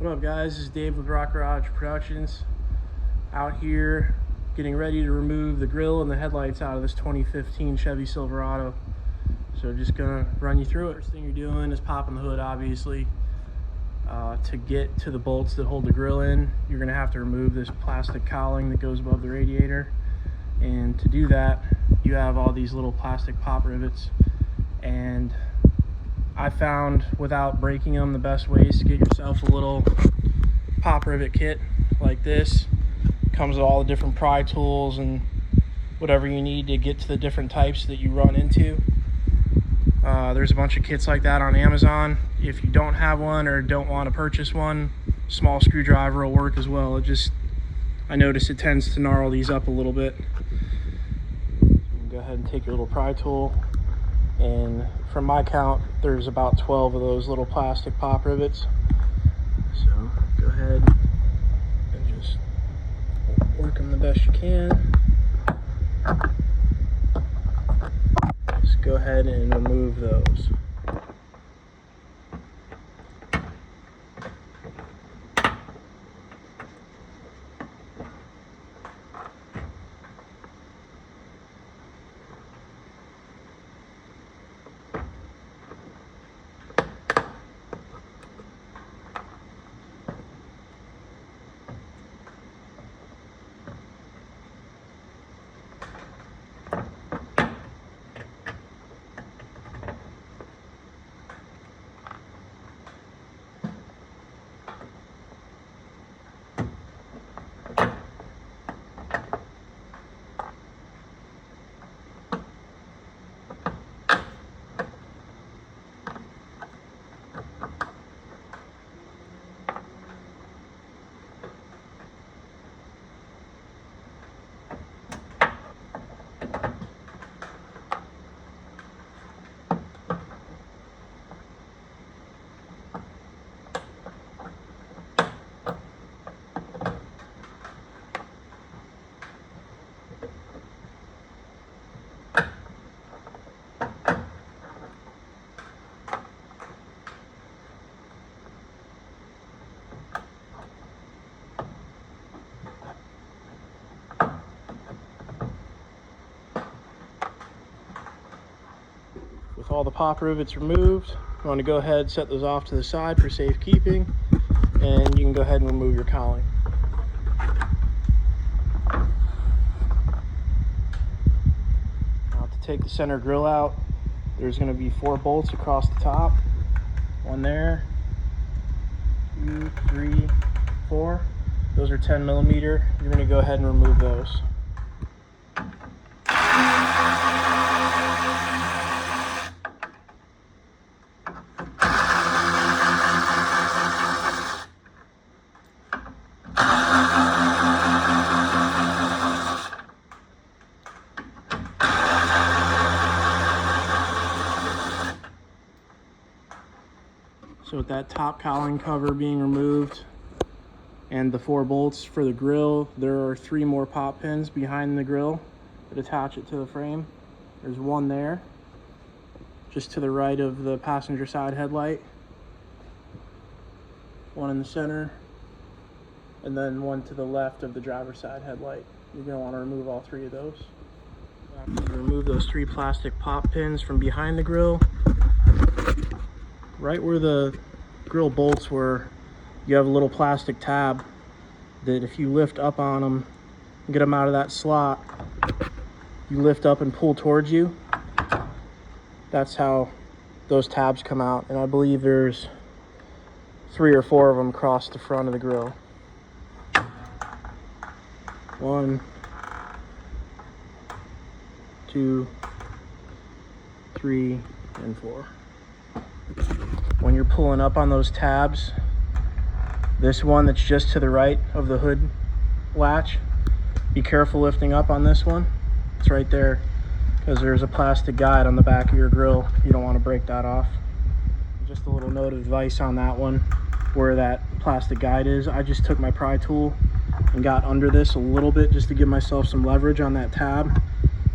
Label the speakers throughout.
Speaker 1: What up, guys? This is Dave with Rock Garage Productions. Out here getting ready to remove the grill and the headlights out of this 2015 Chevy Silverado. So just gonna run you through it. First thing you're doing is popping the hood, obviously. To get to the bolts that hold the grill in, you're gonna have to remove this plastic cowling that goes above the radiator. And to do that, you have all these little plastic pop rivets. And I found, without breaking them, the best way is to get yourself a little pop rivet kit like this. Comes with all the different pry tools and whatever you need to get to the different types that you run into. There's a bunch of kits like that on Amazon. If you don't have one or don't want to purchase one, small screwdriver will work as well. I notice it tends to gnarl these up a little bit. Go ahead and take your little pry tool, and from my count, there's about 12 of those little plastic pop rivets. So go ahead and just work them the best you can. Just go ahead and remove those. With all the pop rivets removed, you want to go ahead and set those off to the side for safekeeping, and you can go ahead and remove your cowling. Now, to take the center grill out, there's going to be 4 bolts across the top. One there, 2, 3, 4. Those are 10 millimeter. You're going to go ahead and remove those. So with that top cowling cover being removed and the 4 bolts for the grill, there are 3 more pop pins behind the grill that attach it to the frame. There's one there, just to the right of the passenger side headlight, one in the center, and then one to the left of the driver's side headlight. You're going to want to remove all 3 of those. Remove those 3 plastic pop pins from behind the grill. Right where the grill bolts were, you have a little plastic tab that if you lift up on them and get them out of that slot, you lift up and pull towards you. That's how those tabs come out, and I believe there's 3 or 4 of them across the front of the grill. 1, 2, 3, and 4. When you're pulling up on those tabs, this one that's just to the right of the hood latch, be careful lifting up on this one. It's right there, because there's a plastic guide on the back of your grill. You don't want to break that off. Just a little note of advice on that one, where that plastic guide is. I just took my pry tool and got under this a little bit just to give myself some leverage on that tab,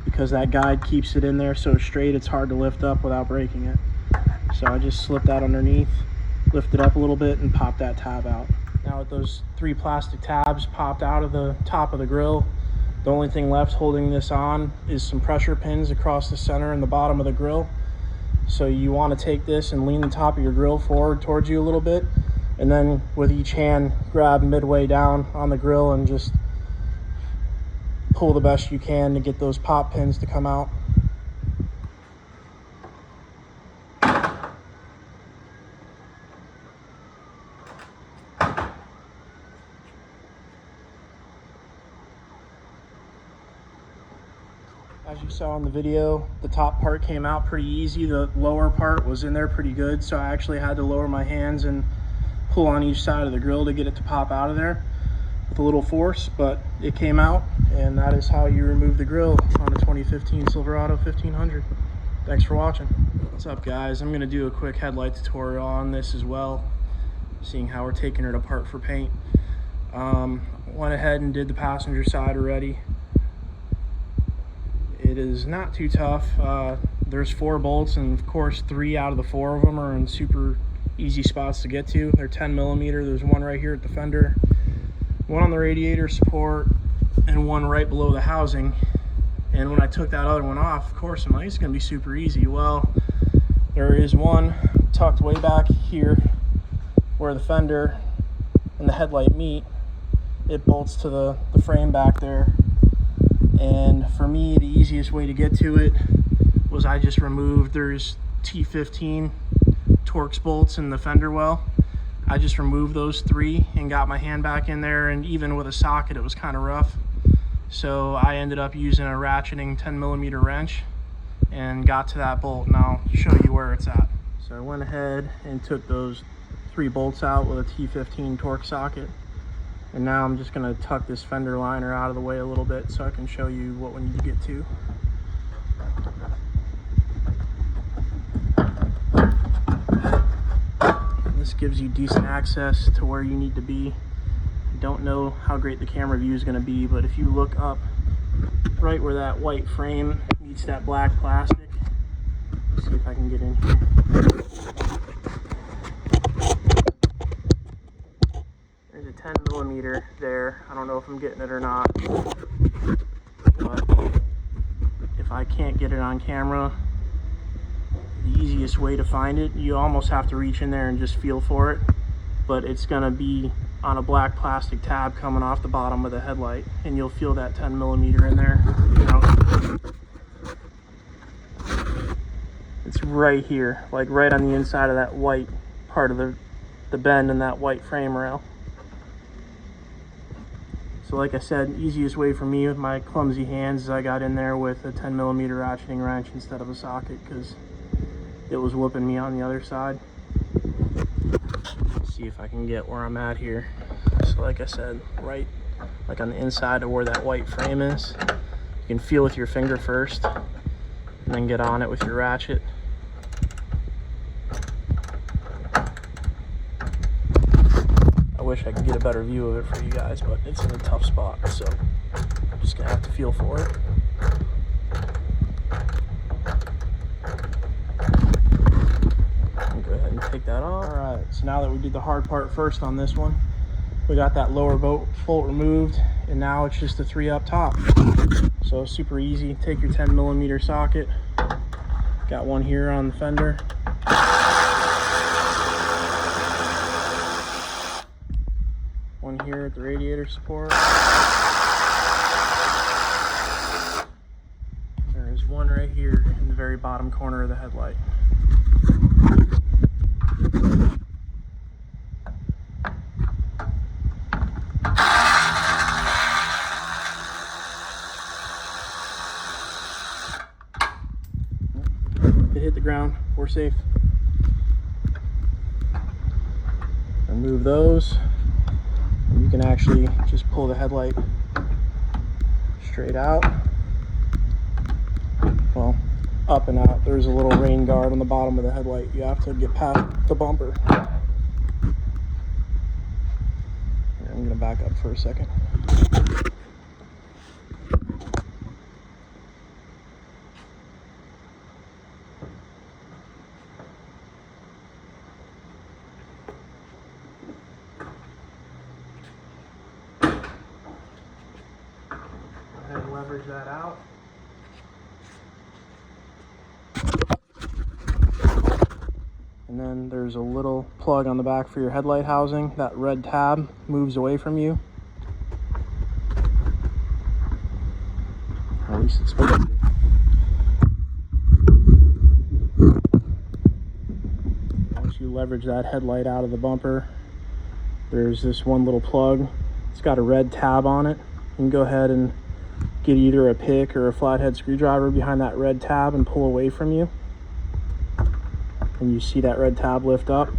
Speaker 1: because that guide keeps it in there so straight it's hard to lift up without breaking it. So I just slipped that underneath, lift it up a little bit, and pop that tab out. Now with those 3 plastic tabs popped out of the top of the grill, the only thing left holding this on is some pressure pins across the center and the bottom of the grill. So you want to take this and lean the top of your grill forward towards you a little bit, and then with each hand grab midway down on the grill and just pull the best you can to get those pop pins to come out. As you saw in the video, the top part came out pretty easy. The lower part was in there pretty good, so I actually had to lower my hands and pull on each side of the grill to get it to pop out of there with a little force, but it came out, and that is how you remove the grill on a 2015 Silverado 1500. Thanks for watching. What's up, guys? I'm going to do a quick headlight tutorial on this as well, seeing how we're taking it apart for paint. Went ahead and did the passenger side already. It is not too tough. There's 4 bolts, and of course 3 out of the 4 of them are in super easy spots to get to. They're 10mm. There's one right here at the fender, one on the radiator support, and one right below the housing. And when I took that other one off, of course I'm like, it's gonna be super easy. Well, there is one tucked way back here where the fender and the headlight meet. It bolts to the frame back there. And for me, the easiest way to get to it was I just removed, there's T15 Torx bolts in the fender well. I just removed those 3 and got my hand back in there, and even with a socket it was kind of rough. So I ended up using a ratcheting 10mm wrench and got to that bolt, and I'll show you where it's at. So I went ahead and took those 3 bolts out with a T15 Torx socket. And now I'm just going to tuck this fender liner out of the way a little bit so I can show you what we need to get to. This gives you decent access to where you need to be. I don't know how great the camera view is going to be, but if you look up right where that white frame meets that black plastic, let's see if I can get in here. There's a 10mm there. I don't know if I'm getting it or not, but if I can't get it on camera, the easiest way to find it, you almost have to reach in there and just feel for it, but it's going to be on a black plastic tab coming off the bottom of the headlight, and you'll feel that 10mm in there. It's right here, like right on the inside of that white part of the bend in that white frame rail. So like I said, easiest way for me with my clumsy hands is I got in there with a 10mm ratcheting wrench instead of a socket, because it was whooping me on the other side. Let's see if I can get where I'm at here. So like I said, right like on the inside of where that white frame is. You can feel with your finger first, and then get on it with your ratchet. I wish I could get a better view of it for you guys, but it's in a tough spot, so I'm just gonna have to feel for it. Go ahead and take that off. All right, so now that we did the hard part first on this one, we got that lower bolt removed, and now it's just the 3 up top. So super easy. Take your 10mm socket. Got one here on the fender. One here at the radiator support. There is one right here in the very bottom corner of the headlight. It hit the ground, we're safe. Remove those. You can actually just pull the headlight straight out. Well, up and out. There's a little rain guard on the bottom of the headlight. You have to get past the bumper. Here, I'm going to back up for a second. leverage that out. And then there's a little plug on the back for your headlight housing. That red tab moves away from you. At least it's supposed to be. Once you leverage that headlight out of the bumper, there's this one little plug. It's got a red tab on it. You can go ahead and get either a pick or a flathead screwdriver behind that red tab and pull away from you. And you see that red tab lift up.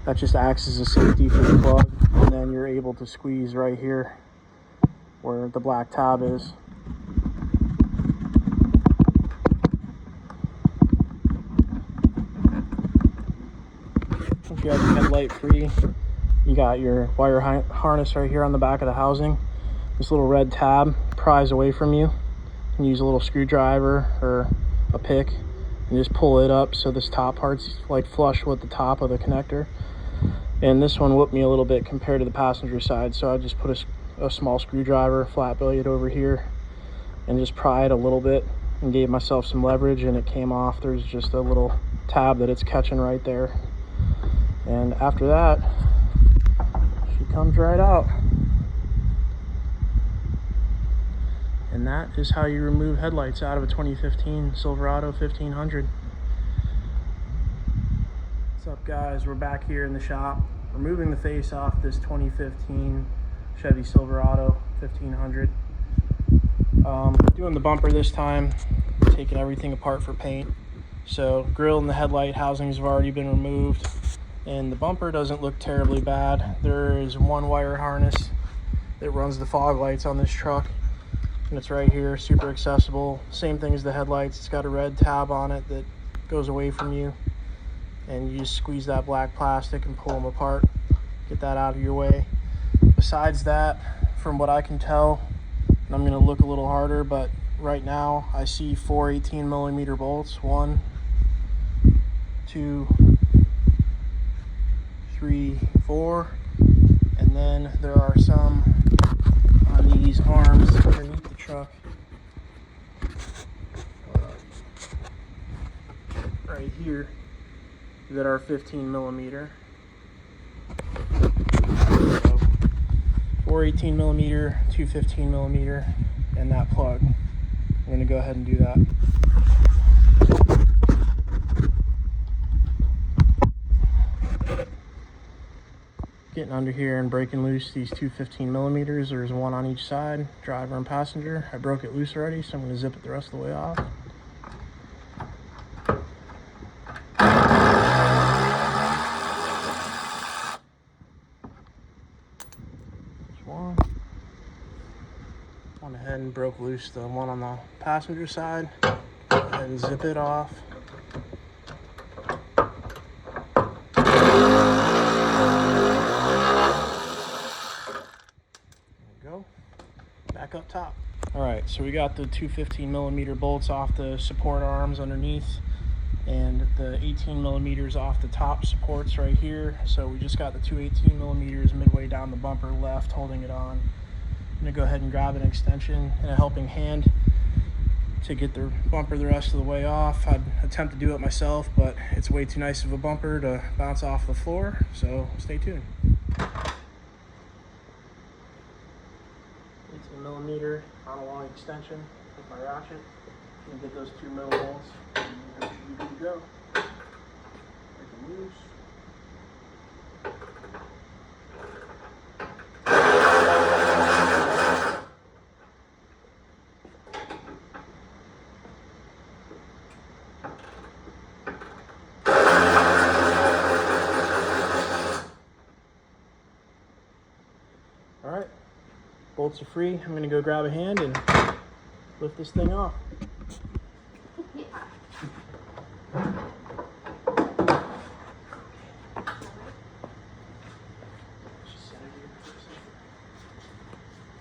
Speaker 1: That just acts as a safety for the plug. And then you're able to squeeze right here where the black tab is. If you have your headlight free, you got your wire harness right here on the back of the housing. This little red tab pries away from you. You can use a little screwdriver or a pick and just pull it up so this top part's like flush with the top of the connector. And this one whooped me a little bit compared to the passenger side, so I just put a small screwdriver, flat blade over here, and just pry it a little bit and gave myself some leverage, and it came off. There's just a little tab that it's catching right there. And after that, she comes right out. And that is how you remove headlights out of a 2015 Silverado 1500. What's up, guys? We're back here in the shop removing the face off this 2015 Chevy Silverado 1500. Doing the bumper this time, taking everything apart for paint. So grille and the headlight housings have already been removed, and the bumper doesn't look terribly bad. There is one wire harness that runs the fog lights on this truck, and it's right here, super accessible. Same thing as the headlights. It's got a red tab on it that goes away from you, and you just squeeze that black plastic and pull them apart, get that out of your way. Besides that, from what I can tell, and I'm going to look a little harder, but right now I see 4 18mm bolts. 1, 2, 3, 4, and then there are some on these arms underneath the truck right here that are 15mm. So 4 18mm, 2 15mm, and that plug. I'm going to go ahead and do that. Getting under here and breaking loose these 2 15mm. There's one on each side, driver and passenger. I broke it loose already, so I'm going to zip it the rest of the way off. There's one. Went ahead and broke loose the one on the passenger side. Go ahead and zip it off. Back up top. All right, so we got the 2 15mm bolts off the support arms underneath, and the 18mm off the top supports right here. So we just got the 2 18mm midway down the bumper left, holding it on. I'm gonna go ahead and grab an extension and a helping hand to get the bumper the rest of the way off. I'd attempt to do it myself, but it's way too nice of a bumper to bounce off the floor, so stay tuned. 18mm on a long extension with my ratchet, and get those 2 middle bolts, and you should be good to go. Break them loose. All right. Bolts are free. I'm going to go grab a hand and lift this thing off.